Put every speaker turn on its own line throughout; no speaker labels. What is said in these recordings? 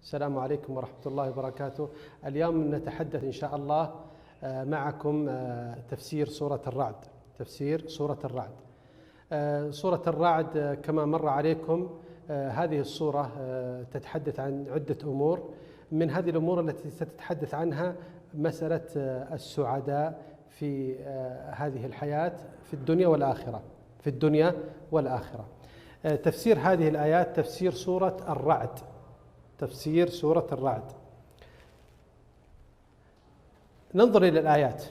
السلام عليكم ورحمة الله وبركاته. اليوم نتحدث إن شاء الله معكم تفسير سورة الرعد. تفسير سورة الرعد. سورة الرعد كما مر عليكم هذه السورة تتحدث عن عدة أمور. من هذه الأمور التي ستتحدث عنها مسألة السعداء في هذه الحياة في الدنيا والآخرة. في الدنيا والآخرة. تفسير هذه الآيات تفسير سورة الرعد. تفسير سورة الرعد. ننظر إلى الآيات.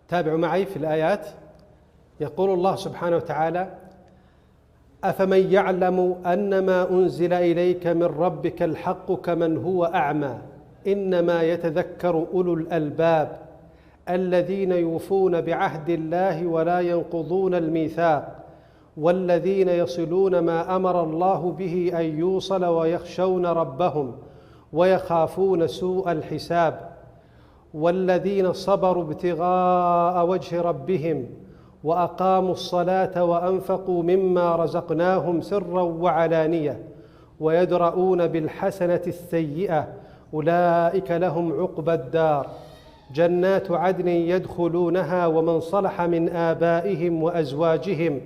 تابعوا معي في الآيات. يقول الله سبحانه وتعالى: أفمن يعلم أنما أنزل إليك من ربك الحق كمن هو أعمى إنما يتذكر أولو الألباب الذين يوفون بعهد الله ولا ينقضون الميثاق والذين يصلون ما أمر الله به أن يوصل ويخشون ربهم ويخافون سوء الحساب والذين صبروا ابتغاء وجه ربهم وأقاموا الصلاة وأنفقوا مما رزقناهم سرا وعلانية ويدرؤون بالحسنة السيئة أولئك لهم عقبى الدار جنات عدن يدخلونها ومن صلح من آبائهم وأزواجهم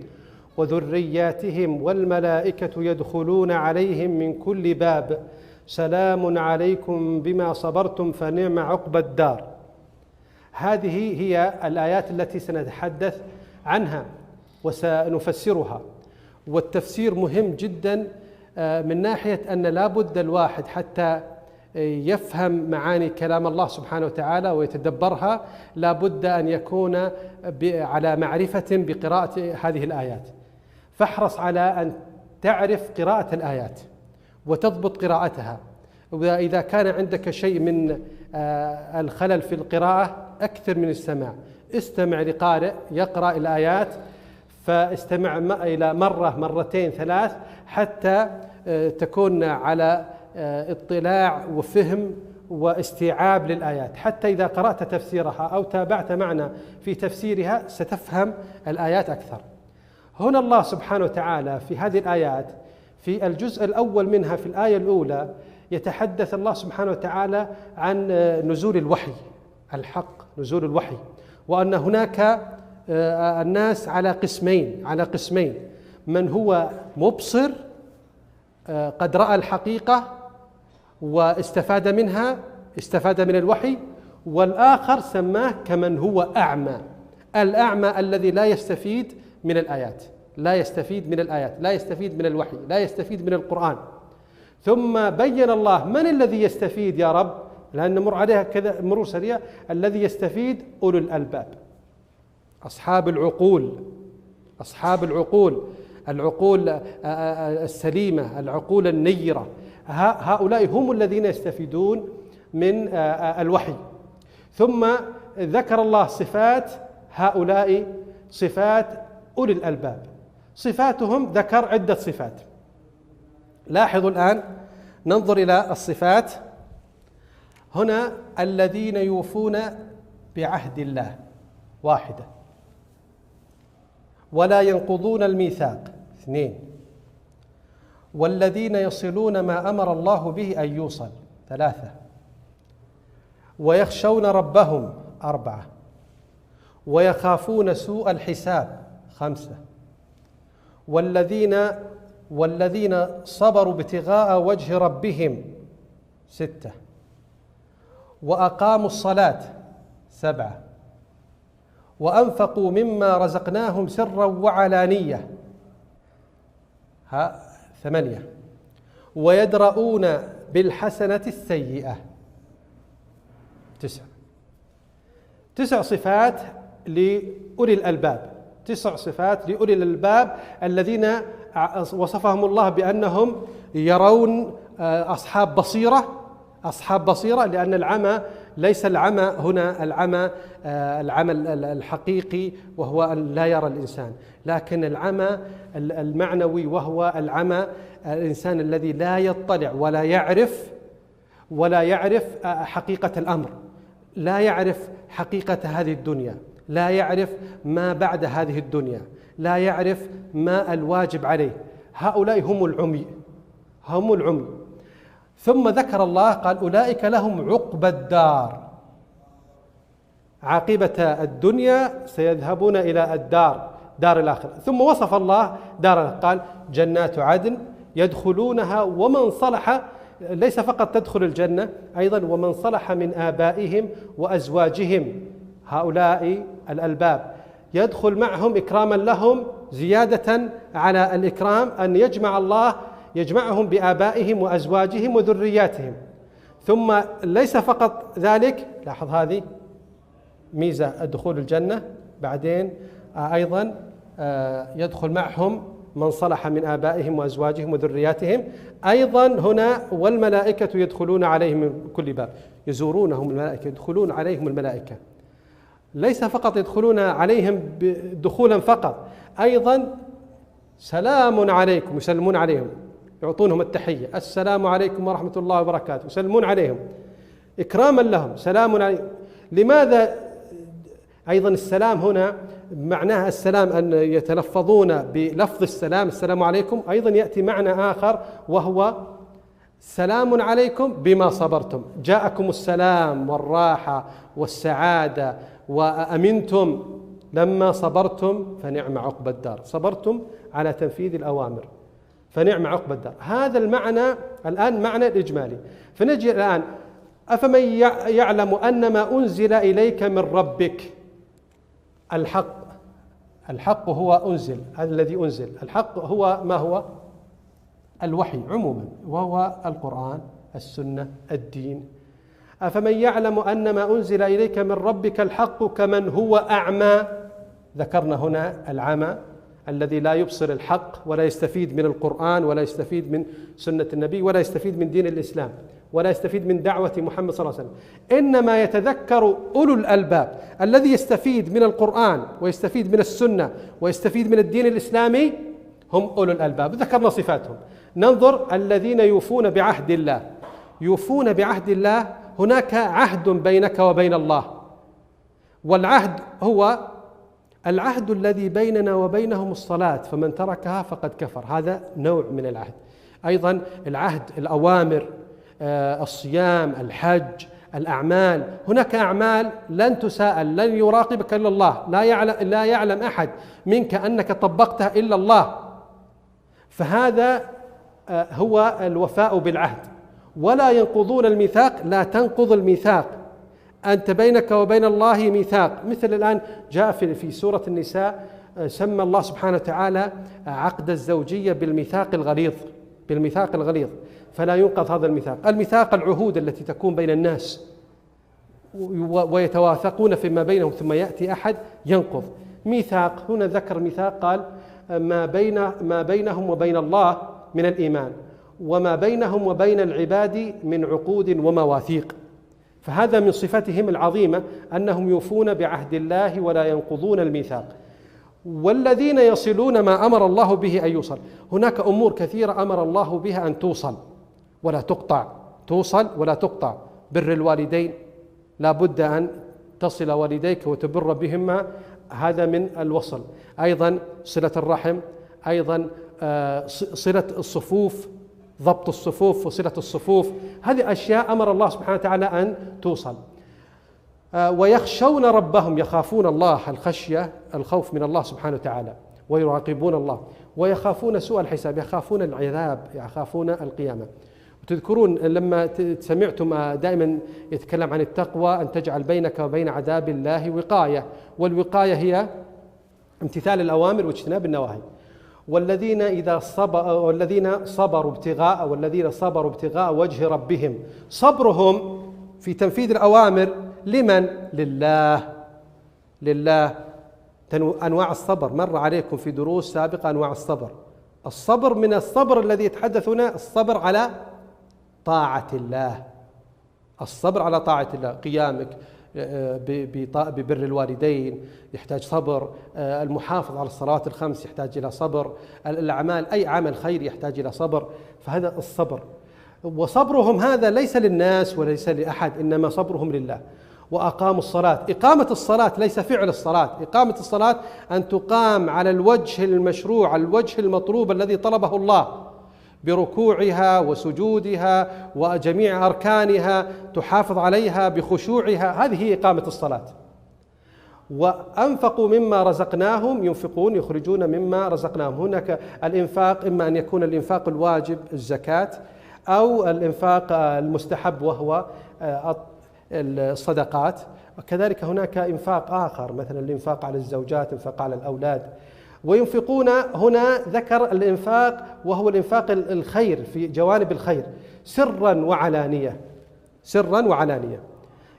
وذرياتهم والملائكة يدخلون عليهم من كل باب سلام عليكم بما صبرتم فنعم عقبى الدار. هذه هي الآيات التي سنتحدث عنها وسنفسرها. والتفسير مهم جدا من ناحية أن لا بد الواحد حتى يفهم معاني كلام الله سبحانه وتعالى ويتدبرها لا بد أن يكون على معرفة بقراءة هذه الآيات. فاحرص على أن تعرف قراءة الآيات وتضبط قراءتها. وإذا كان عندك شيء من الخلل في القراءة أكثر من السماع. استمع لقارئ يقرأ الآيات فاستمع إلى مرة مرتين ثلاث حتى تكون على اطلاع وفهم واستيعاب للآيات، حتى إذا قرأت تفسيرها أو تابعت معنا في تفسيرها ستفهم الآيات أكثر. هنا الله سبحانه وتعالى في هذه الآيات في الجزء الأول منها في الآية الأولى يتحدث الله سبحانه وتعالى عن نزول الوحي الحق، نزول الوحي، وأن هناك الناس على قسمين، من هو مبصر قد رأى الحقيقة واستفاد منها، استفاد من الوحي، والآخر سماه كمن هو أعمى. الأعمى الذي لا يستفيد من الآيات، لا يستفيد من الآيات، لا يستفيد من الوحي، لا يستفيد من القرآن. ثم بين الله من الذي يستفيد يا رب، لأن نمر عليها كذا مرور سريع. الذي يستفيد أولو الألباب، أصحاب العقول، أصحاب العقول، العقول السليمة، العقول النيرة. هؤلاء هم الذين يستفيدون من الوحي. ثم ذكر الله صفات هؤلاء، صفات أولي الألباب. صفاتهم ذكر عدة صفات. لاحظوا الآن، ننظر إلى الصفات. هنا الذين يوفون بعهد الله، واحدة. ولا ينقضون الميثاق، اثنين. والذين يصلون ما أمر الله به أن يوصل، ثلاثة. ويخشون ربهم، أربعة. ويخافون سوء الحساب، خمسة. والذين صبروا ابتغاء وجه ربهم، ستة. وأقاموا الصلاة، سبعة. وأنفقوا مما رزقناهم سرا وعلانية، ثمانية. ويدرؤون بالحسنة السيئة، تسعة. 9 صفات لأولي الألباب، 9 صفات لأولي الألباب الذين وصفهم الله بأنهم يرون أصحاب بصيرة، لأن العمى ليس العمى هنا العمى الحقيقي وهو أن لا يرى الإنسان، لكن العمى المعنوي وهو العمى الإنسان الذي لا يطلع ولا يعرف حقيقة الأمر، لا يعرف حقيقة هذه الدنيا، لا يعرف ما بعد هذه الدنيا، لا يعرف ما الواجب عليه. هؤلاء هم العمي، هم العمي. ثم ذكر الله قال أولئك لهم عقبى الدار، عاقبة الدنيا سيذهبون إلى الدار، دار الآخرة. ثم وصف الله دار، قال جنات عدن يدخلونها ومن صلح، ليس فقط تدخل الجنة، أيضا ومن صلح من آبائهم وأزواجهم، هؤلاء الألباب يدخل معهم إكراما لهم، زيادة على الإكرام أن يجمع الله يجمعهم بآبائهم وأزواجهم وذرياتهم. ثم ليس فقط ذلك، لاحظ هذه ميزة دخول الجنة، بعدين أيضا يدخل معهم من صلح من آبائهم وأزواجهم وذرياتهم. أيضا هنا والملائكة يدخلون عليهم من كل باب، يزورونهم الملائكة، يدخلون عليهم الملائكة، ليس فقط يدخلون عليهم دخولا فقط، أيضا سلام عليكم، يسلمون عليهم، يعطونهم التحية، السلام عليكم ورحمة الله وبركاته، يسلمون عليهم إكراما لهم، سلام عليكم. لماذا أيضا السلام هنا معناها السلام أن يتلفظون بلفظ السلام، السلام عليكم، أيضا يأتي معنى آخر وهو سلام عليكم بما صبرتم، جاءكم السلام والراحة والسعادة وأمنتم لما صبرتم فنعم عقبى الدار، صبرتم على تنفيذ الأوامر فنعم عقبى الدار. هذا المعنى الآن معنى الإجمالي. فنجي الآن أفمن يعلم أن ما أنزل إليك من ربك الحق، الحق هو أنزل، الذي أنزل الحق هو ما هو؟ الوحي عموما، وهو القرآن، السنة، الدين. أفمن يعلم أن ما أنزل إليك من ربك الحق كمن هو أعمى، ذكرنا هنا العمى الذي لا يبصر الحق ولا يستفيد من القرآن ولا يستفيد من سنة النبي ولا يستفيد من دين الإسلام ولا يستفيد من دعوة محمد صلى الله عليه وسلم. إنما يتذكر أولو الألباب، الذي يستفيد من القرآن ويستفيد من السنة ويستفيد من الدين الإسلامي هم أولو الألباب. ذكرنا صفاتهم. ننظر الذين يوفون بعهد الله. يوفون بعهد الله، هناك عهد بينك وبين الله، والعهد هو العهد الذي بيننا وبينهم الصلاة، فمن تركها فقد كفر، هذا نوع من العهد. أيضا العهد الأوامر، الصيام، الحج، الأعمال. هناك أعمال لن تساءل، لن يراقبك إلا الله، لا يعلم أحد منك أنك طبقتها إلا الله، فهذا هو الوفاء بالعهد. ولا ينقضون الميثاق، لا تنقض الميثاق، أنت بينك وبين الله ميثاق. مثل الآن جاء في سورة النساء سمى الله سبحانه وتعالى عقد الزوجية بالميثاق الغليظ، بالميثاق الغليظ، فلا ينقض هذا الميثاق. الميثاق العهود التي تكون بين الناس ويتواثقون فيما بينهم، ثم يأتي أحد ينقض ميثاق. هنا ذكر ميثاق، قال ما بينهم وبين الله من الإيمان، وما بينهم وبين العباد من عقود ومواثيق. فهذا من صفتهم العظيمة أنهم يوفون بعهد الله ولا ينقضون الميثاق. والذين يصلون ما أمر الله به أن يوصل. هناك أمور كثيرة أمر الله بها أن توصل ولا تقطع، توصل ولا تقطع. بر الوالدين، لا بد أن تصل والديك وتبر بهما، هذا من الوصل. أيضا صلة الرحم، أيضا صلة الصفوف، ضبط الصفوف وصلة الصفوف، هذه أشياء أمر الله سبحانه وتعالى أن توصل. ويخشون ربهم، يخافون الله، الخشية الخوف من الله سبحانه وتعالى، ويراقبون الله، ويخافون سوء الحساب، يخافون العذاب، يخافون القيامة. وتذكرون لما سمعتم دائما يتكلم عن التقوى أن تجعل بينك وبين عذاب الله وقاية، والوقاية هي امتثال الأوامر واجتناب النواهي. والذين صبروا ابتغاء وجه ربهم، صبرهم في تنفيذ الأوامر لمن؟ لله. أنواع الصبر مر عليكم في دروس سابقة، أنواع الصبر من الصبر الذي يتحدث هنا الصبر على طاعة الله، الصبر على طاعة الله، قيامك ببر الوالدين يحتاج صبر، المحافظ على الصلوات الخمس يحتاج إلى صبر، الأعمال أي عمل خير يحتاج إلى صبر، فهذا الصبر. وصبرهم هذا ليس للناس وليس لأحد، إنما صبرهم لله. وأقاموا الصلاة، إقامة الصلاة ليس فعل الصلاة، إقامة الصلاة أن تقام على الوجه المشروع، الوجه المطلوب الذي طلبه الله، بركوعها وسجودها وجميع أركانها، تحافظ عليها بخشوعها. هذه هي إقامة الصلاة. وأنفقوا مما رزقناهم ينفقون، يخرجون مما رزقناهم. هناك الإنفاق إما أن يكون الإنفاق الواجب الزكاة، أو الإنفاق المستحب وهو الصدقات. وكذلك هناك إنفاق آخر، مثلا الإنفاق على الزوجات، إنفاق على الأولاد. وينفقون هنا ذكر الإنفاق وهو الإنفاق الخير في جوانب الخير، سرا وعلانية. سرا وعلانية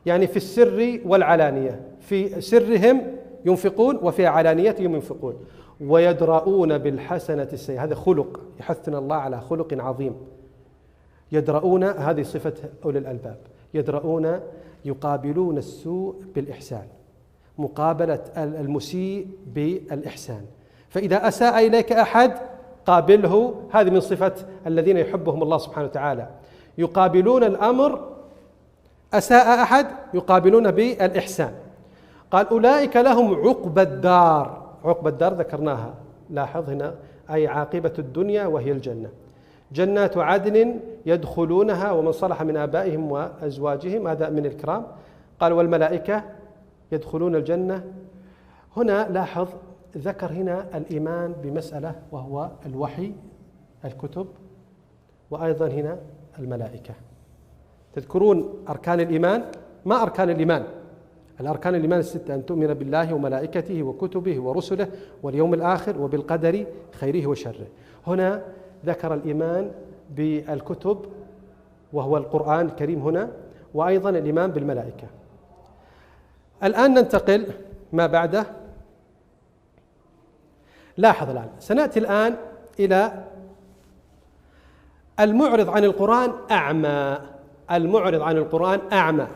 يعني في السر والعلانية، في سرهم ينفقون وفي علانيتهم ينفقون. ويدرؤون بالحسنة السيئة، هذا خلق يحثنا الله على خلق عظيم. يدرؤون، هذه صفة أولي الألباب. يدرؤون يقابلون السوء بالإحسان، مقابلة المسيء بالإحسان. فإذا أساء إليك أحد قابله، هذه من صفة الذين يحبهم الله سبحانه وتعالى. يقابلون الأمر، أساء أحد يقابلون بالإحسان. قال أولئك لهم عقبى الدار. عقبى الدار ذكرناها، لاحظ هنا أي عاقبة الدنيا وهي الجنة. جنات عدن يدخلونها ومن صلح من آبائهم وأزواجهم، هذا من الكرام. قال والملائكة يدخلون الجنة. هنا لاحظ ذكر هنا الإيمان بمسألة وهو الوحي، الكتب، وأيضا هنا الملائكة. تذكرون أركان الإيمان؟ ما أركان الإيمان؟ الأركان الإيمان الستة: أن تؤمن بالله وملائكته وكتبه ورسله واليوم الآخر وبالقدر خيره وشره. هنا ذكر الإيمان بالكتب وهو القرآن الكريم هنا، وأيضا الإيمان بالملائكة. الآن ننتقل ما بعده. لاحظ الآن، سنأتي الآن إلى المعرض عن القرآن أعمى. المعرض عن القرآن أعمى.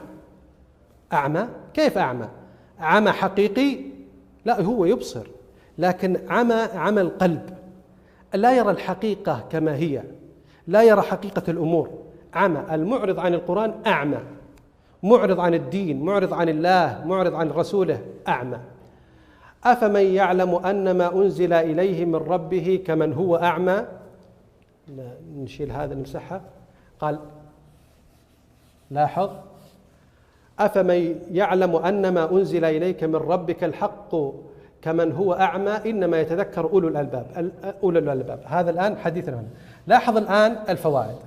أعمى كيف أعمى؟ عمى حقيقي؟ لا، هو يبصر، لكن عمى القلب، لا يرى الحقيقة كما هي، لا يرى حقيقة الأمور. عمى. المعرض عن القرآن أعمى، معرض عن الدين، معرض عن الله، معرض عن رسوله، أعمى. أفمن يعلم أن ما أنزل إليه من ربه كمن هو أعمى. نشيل هذا نمسحها. قال لاحظ: أفمن يعلم أن ما أنزل إليك من ربك الحق كمن هو أعمى إنما يتذكر أولو الألباب. أولو الألباب، هذا الآن حديثنا هنا. لاحظ الآن الفوائد.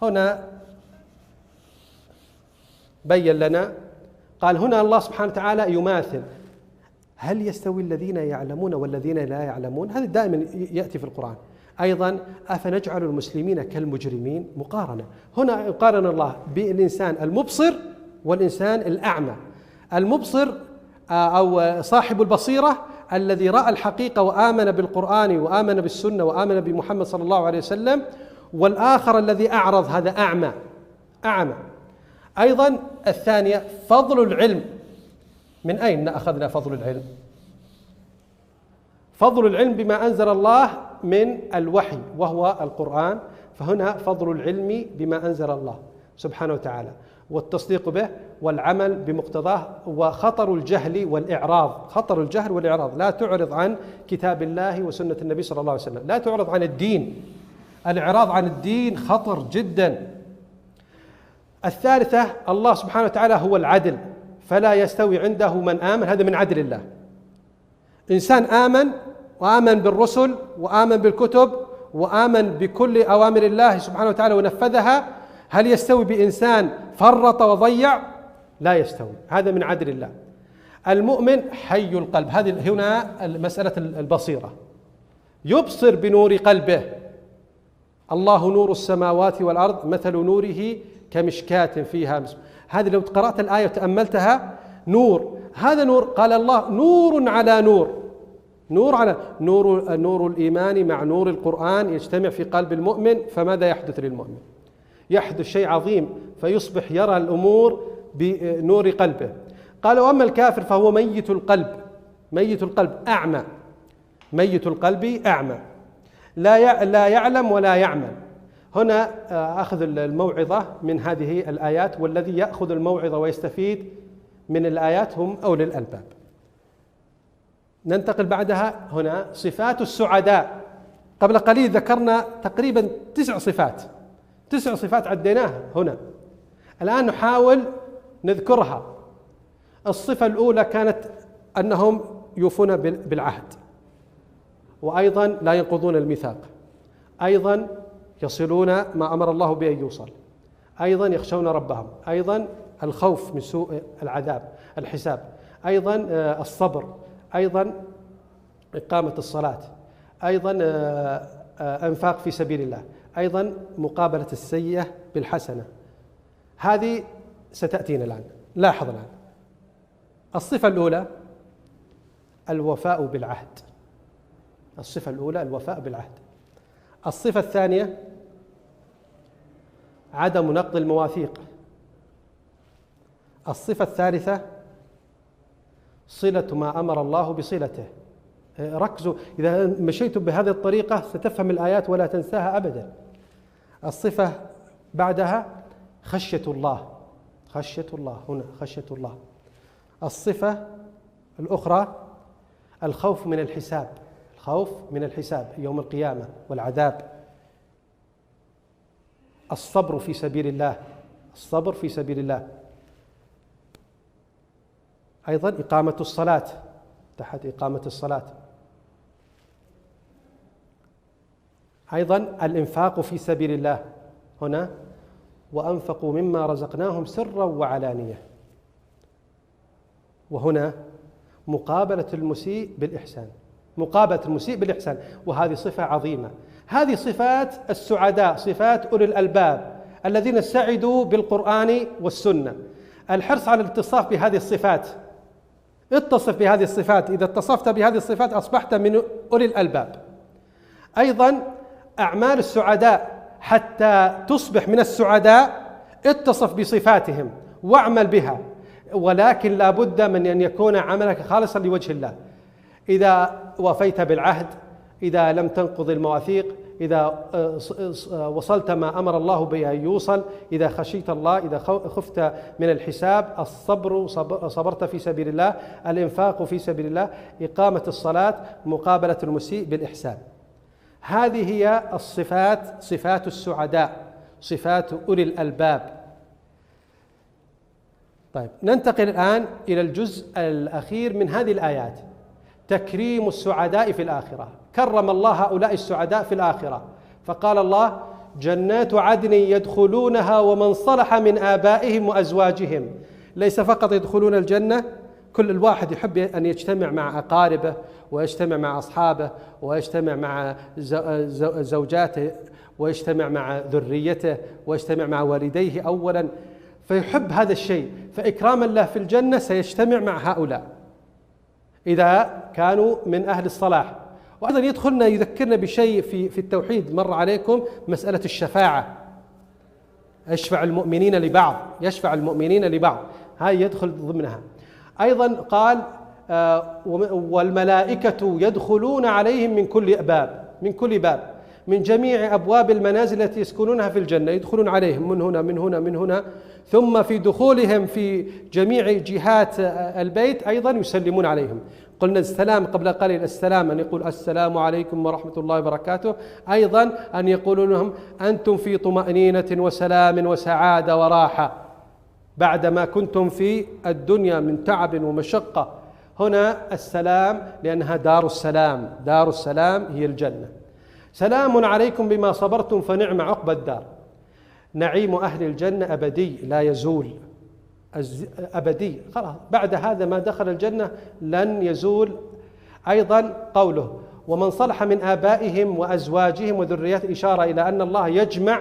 هنا بين لنا، قال هنا الله سبحانه وتعالى يماثل: هل يستوي الذين يعلمون والذين لا يعلمون؟ هذا دائما يأتي في القرآن. أيضا أفنجعل المسلمين كالمجرمين؟ مقارنة. هنا يقارن الله بالإنسان المبصر والإنسان الأعمى. المبصر أو صاحب البصيرة الذي رأى الحقيقة وآمن بالقرآن وآمن بالسنة وآمن بمحمد صلى الله عليه وسلم، والآخر الذي أعرض، هذا أعمى. أعمى. أيضا الثانية فضل العلم. من أين أخذنا فضل العلم؟ فضل العلم بما أنزل الله من الوحي وهو القرآن. فهنا فضل العلم بما أنزل الله سبحانه وتعالى، والتصديق به والعمل بمقتضاه، وخطر الجهل والإعراض. خطر الجهل والإعراض، لا تعرض عن كتاب الله وسنة النبي صلى الله عليه وسلم، لا تعرض عن الدين. الإعراض عن الدين خطر جدا. الثالثة الله سبحانه وتعالى هو العدل، فلا يستوي عنده من آمن. هذا من عدل الله. إنسان آمن وآمن بالرسل وآمن بالكتب وآمن بكل أوامر الله سبحانه وتعالى ونفذها، هل يستوي بإنسان فرط وضيع؟ لا يستوي. هذا من عدل الله. المؤمن حي القلب. هذه هنا مسألة البصيرة، يبصر بنور قلبه. الله نور السماوات والأرض مثل نوره كمشكاة فيها مصباح. هذه لو قرأت الآية وتأملتها، نور. هذا نور، قال الله نور على نور. نور على نور. نور الإيمان مع نور القرآن يجتمع في قلب المؤمن، فماذا يحدث للمؤمن؟ يحدث شيء عظيم، فيصبح يرى الأمور بنور قلبه. قال وأما الكافر فهو ميت القلب. ميت القلب أعمى. ميت القلب أعمى، لا يعلم ولا يعمل. هنا أخذ الموعظة من هذه الآيات، والذي يأخذ الموعظة ويستفيد من الآيات هم أولي الألباب. ننتقل بعدها هنا صفات السعداء. قبل قليل ذكرنا تقريبا 9 صفات، 9 صفات عديناها هنا. الآن نحاول نذكرها. الصفة الأولى كانت أنهم يوفون بالعهد، وأيضا لا ينقضون الميثاق، أيضا يصلون ما أمر الله بأن يوصل، أيضا يخشون ربهم، أيضا الخوف من سوء العذاب الحساب، أيضا الصبر، أيضا إقامة الصلاة، أيضا أنفاق في سبيل الله، أيضا مقابلة السيئة بالحسنة. هذه ستأتينا الآن. لاحظ الآن الصفة الأولى الوفاء بالعهد، الصفة الأولى الوفاء بالعهد. الصفة الثانية عدم نقض المواثيق. الصفة الثالثة صلة ما أمر الله بصلته. ركزوا، إذا مشيتم بهذه الطريقة ستفهم الآيات ولا تنساها أبدا. الصفة بعدها خشية الله، خشية الله، هنا خشية الله. الصفة الأخرى الخوف من الحساب، الخوف من الحساب يوم القيامة والعذاب. الصبر في سبيل الله، الصبر في سبيل الله. أيضا إقامة الصلاة، تحت إقامة الصلاة. أيضا الإنفاق في سبيل الله، هنا وأنفقوا مما رزقناهم سرا وعلانية. وهنا مقابلة المسيء بالإحسان، مقابلة المسيء بالإحسان، وهذه صفة عظيمة. هذه صفات السعداء، صفات أولي الألباب الذين سعدوا بالقرآن والسنة. الحرص على الاتصاف بهذه الصفات، اتصف بهذه الصفات، إذا اتصفت بهذه الصفات أصبحت من أولي الألباب. أيضا أعمال السعداء، حتى تصبح من السعداء اتصف بصفاتهم واعمل بها، ولكن لا بد من أن يكون عملك خالصا لوجه الله. إذا وفيت بالعهد، إذا لم تنقض المواثيق، إذا وصلت ما أمر الله بأن يوصل، إذا خشيت الله، إذا خفت من الحساب، الصبر، صبرت في سبيل الله، الإنفاق في سبيل الله، إقامة الصلاة، مقابلة المسيء بالإحسان. هذه هي الصفات، صفات السعداء، صفات أولي الألباب. طيب، ننتقل الآن إلى الجزء الأخير من هذه الآيات، تكريم السعداء في الآخرة. كرم الله هؤلاء السعداء في الآخرة، فقال الله: جنات عدن يدخلونها ومن صلح من آبائهم وأزواجهم. ليس فقط يدخلون الجنة، كل الواحد يحب أن يجتمع مع أقاربه، ويجتمع مع أصحابه، ويجتمع مع زوجاته، ويجتمع مع ذريته، ويجتمع مع والديه أولا، فيحب هذا الشيء. فإكراما له في الجنة سيجتمع مع هؤلاء إذا كانوا من أهل الصلاح. وأيضا يدخلنا، يذكرنا بشيء في التوحيد مر عليكم، مسألة الشفاعة. يشفع المؤمنين لبعض، يشفع المؤمنين لبعض، هاي يدخل ضمنها. أيضا قال: والملائكة يدخلون عليهم من كل باب، من كل باب، من جميع أبواب المنازل التي يسكنونها في الجنة، يدخلون عليهم من هنا من هنا من هنا. ثم في دخولهم في جميع جهات البيت أيضا يسلمون عليهم. قلنا السلام قبل قليل، السلام أن يقول السلام عليكم ورحمة الله وبركاته، أيضا أن يقولوا لهم أنتم في طمأنينة وسلام وسعادة وراحة بعدما كنتم في الدنيا من تعب ومشقة. هنا السلام لأنها دار السلام، دار السلام هي الجنة. سلام عليكم بما صبرتم فنعم عقبى الدار. نعيم أهل الجنة أبدي لا يزول، أبدي، خلاص بعد هذا ما دخل الجنة لن يزول. أيضا قوله: ومن صلح من آبائهم وأزواجهم وذرياتهم، إشارة إلى أن الله يجمع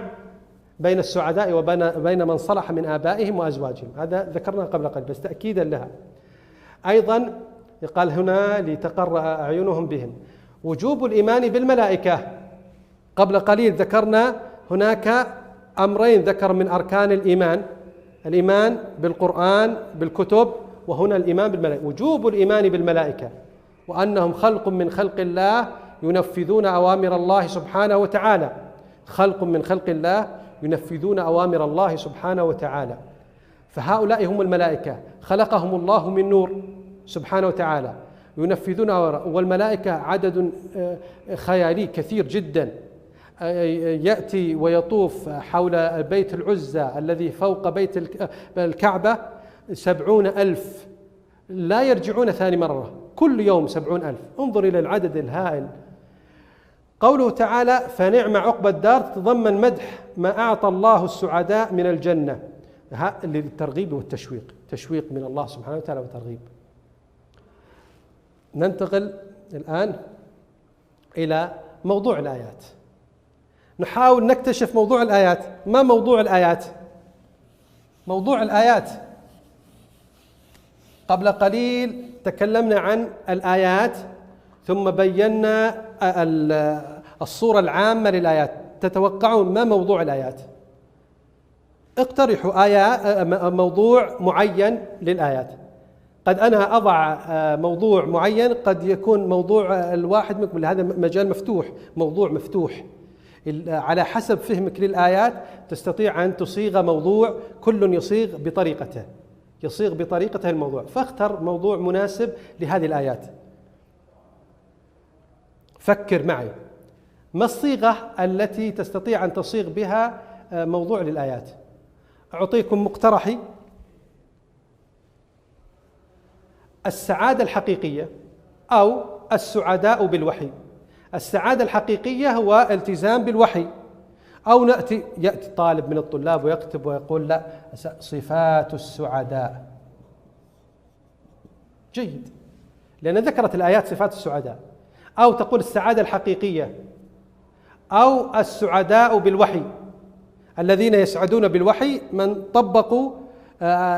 بين السعداء وبين من صلح من آبائهم وأزواجهم. هذا ذكرنا قبل قليل بس تأكيدا لها. أيضا قال هنا: لتقر أعينهم بهم. وجوب الإيمان بالملائكة. قبل قليل ذكرنا هناك أمرين، ذكر من أركان الإيمان: الإيمان بالقرآن بالكتب، وهنا الإيمان بالملائكة. وجوب الإيمان بالملائكة، وأنهم خلق من خلق الله ينفذون أوامر الله سبحانه وتعالى، خلق من خلق الله ينفذون أوامر الله سبحانه وتعالى. فهؤلاء هم الملائكة، خلقهم الله من نور سبحانه وتعالى، ينفذونها والملائكة عدد خيالي كثير جدا، يأتي ويطوف حول بيت العزى الذي فوق بيت الكعبة 70,000 لا يرجعون ثاني مرة، كل يوم 70,000. انظر إلى العدد الهائل. قوله تعالى فنعم عقبى الدار تتضمن مدح ما أعطى الله السعداء من الجنة للترغيب والتشويق، تشويق من الله سبحانه وتعالى وترغيب. ننتقل الآن إلى موضوع الآيات، نحاول نكتشف موضوع الآيات. ما موضوع الآيات؟ موضوع الآيات قبل قليل تكلمنا عن الآيات ثم بينا الصورة العامة للآيات. تتوقعون ما موضوع الآيات؟ اقترحوا موضوع معين للآيات. قد أنا أضع موضوع معين، قد يكون موضوع الواحد منكم، هذا مجال مفتوح، موضوع مفتوح على حسب فهمك للآيات. تستطيع أن تصيغ موضوع، كل يصيغ بطريقته، يصيغ بطريقته الموضوع، فاختر موضوع مناسب لهذه الآيات. فكر معي، ما الصيغة التي تستطيع أن تصيغ بها موضوع للآيات؟ أعطيكم مقترحي: السعادة الحقيقية أو السعداء بالوحي. السعادة الحقيقية هو التزام بالوحي، أو يأتي طالب من الطلاب ويكتب ويقول لا، صفات السعداء. جيد، لأن ذكرت الآيات صفات السعداء. أو تقول السعادة الحقيقية أو السعداء بالوحي، الذين يسعدون بالوحي من طبقوا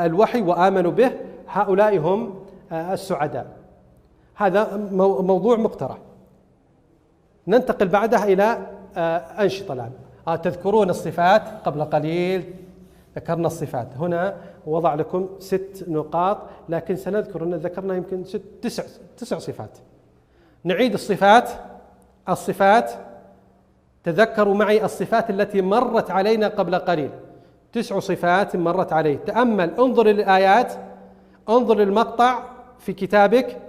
الوحي وآمنوا به، هؤلاء هم السعداء. هذا موضوع مقترح. ننتقل بعدها إلى أنشطة الآن. تذكرون الصفات؟ قبل قليل ذكرنا الصفات. هنا وضع لكم 6 نقاط، لكن سنذكر أن ذكرنا يمكن 9 صفات. نعيد الصفات. تذكروا معي الصفات التي مرت علينا قبل قليل، 9 صفات مرت علي. تأمل، انظر للآيات، انظر للمقطع في كتابك،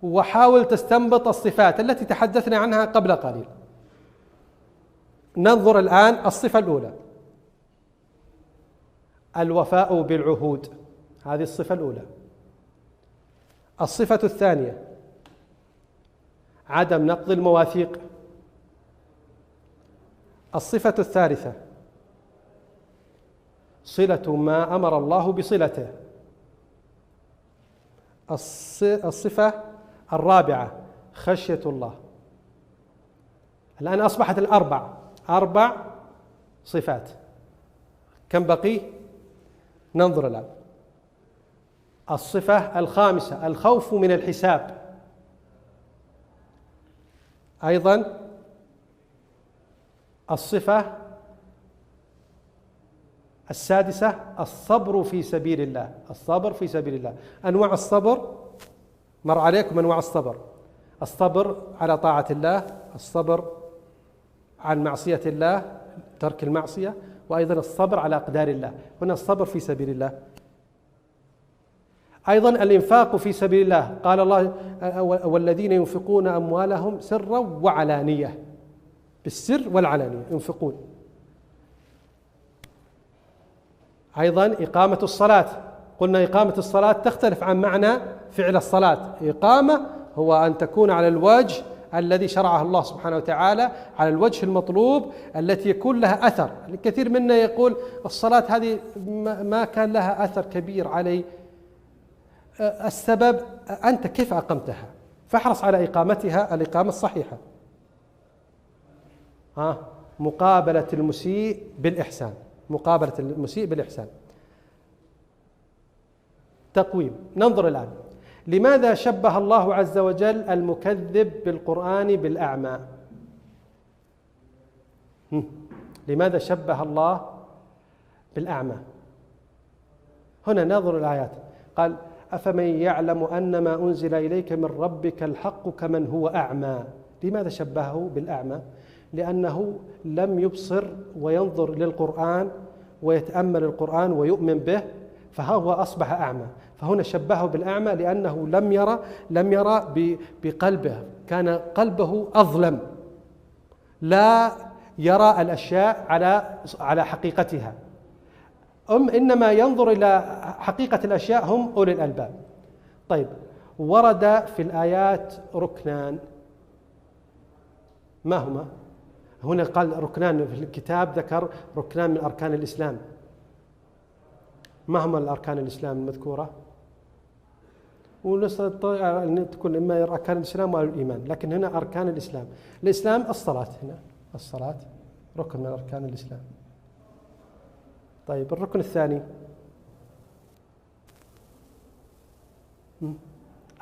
وحاول تستنبط الصفات التي تحدثنا عنها قبل قليل. ننظر الآن الصفة الأولى: الوفاء بالعهود، هذه الصفة الأولى. الصفة الثانية: عدم نقض المواثيق. الصفة الثالثة: صلة ما أمر الله بصلته. الصفة الرابعة: خشية الله. الآن أصبحت 4 صفات. كم بقي؟ ننظر الآن. الصفة الخامسة: الخوف من الحساب. أيضا الصفة السادسة: الصبر في سبيل الله. الصبر في سبيل الله. أنواع الصبر مر عليكم، أنواع الصبر: الصبر على طاعة الله، الصبر عن معصية الله، ترك المعصية، وأيضا الصبر على أقدار الله. هنا الصبر في سبيل الله. أيضا الإنفاق في سبيل الله، قال الله: والذين ينفقون أموالهم سرا وعلانية، بالسر والعلانية ينفقون. أيضا إقامة الصلاة، قلنا إقامة الصلاة تختلف عن معنى فعل الصلاة. إقامة هو أن تكون على الوجه الذي شرعه الله سبحانه وتعالى، على الوجه المطلوب التي يكون لها أثر. الكثير منا يقول الصلاة هذه ما كان لها أثر كبير علي. السبب أنت كيف أقمتها، فاحرص على إقامتها الإقامة الصحيحة. مقابلة المسيء بالإحسان، مقابلة المسيء بالإحسان. تقويم. ننظر الآن: لماذا شبه الله عز وجل المكذب بالقرآن بالأعمى؟ لماذا شبه الله بالأعمى؟ هنا ننظر الآيات. قال: أفمن يعلم أن ما أنزل إليك من ربك الحق كمن هو أعمى. لماذا شبهه بالأعمى؟ لأنه لم يبصر وينظر للقرآن ويتأمل القرآن ويؤمن به، فهو أصبح أعمى. فهنا شبهه بالأعمى لأنه لم يرى بقلبه، كان قلبه أظلم، لا يرى الأشياء على حقيقتها. إنما ينظر إلى حقيقة الأشياء هم أولي الألباب. طيب، ورد في الآيات ركنان، ما هما؟ هنا قال ركنان، في الكتاب ذكر ركنان من أركان الإسلام. ما هما الأركان الإسلام المذكورة؟ ونستطيع أن تكون إما أركان الإسلام أو الإيمان، لكن هنا أركان الإسلام. الإسلام الصلاة، هنا الصلاة ركن من أركان الإسلام. طيب، الركن الثاني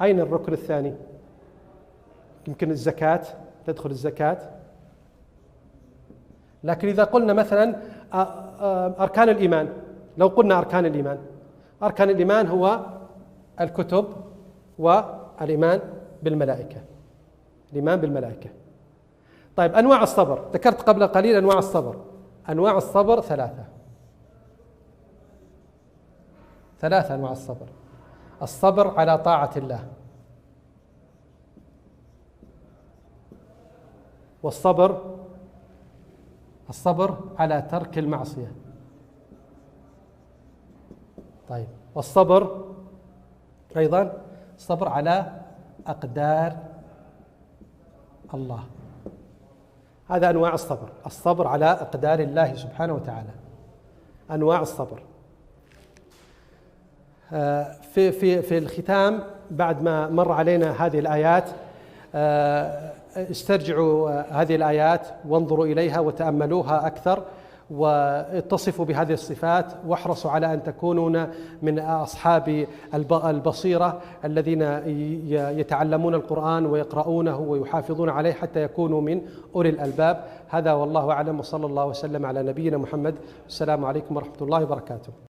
أين الركن الثاني؟ يمكن الزكاة، تدخل الزكاة. لكن إذا قلنا مثلا أركان الإيمان، لو قلنا أركان الإيمان هو الكتب والإيمان بالملائكة، الإيمان بالملائكة. طيب، أنواع الصبر، ذكرت قبل قليل أنواع الصبر. أنواع الصبر ثلاثة أنواع الصبر: الصبر على طاعة الله، والصبر على ترك المعصية. طيب، والصبر أيضا الصبر على أقدار الله. هذا أنواع الصبر، الصبر على أقدار الله سبحانه وتعالى، أنواع الصبر. في الختام، بعد ما مر علينا هذه الآيات، استرجعوا هذه الآيات وانظروا إليها وتأملوها أكثر، واتصفوا بهذه الصفات، واحرصوا على أن تكونوا من أصحاب البصيرة الذين يتعلمون القرآن ويقرؤونه ويحافظون عليه حتى يكونوا من أولي الألباب. هذا والله أعلم، وصلى الله وسلم على نبينا محمد. السلام عليكم ورحمة الله وبركاته.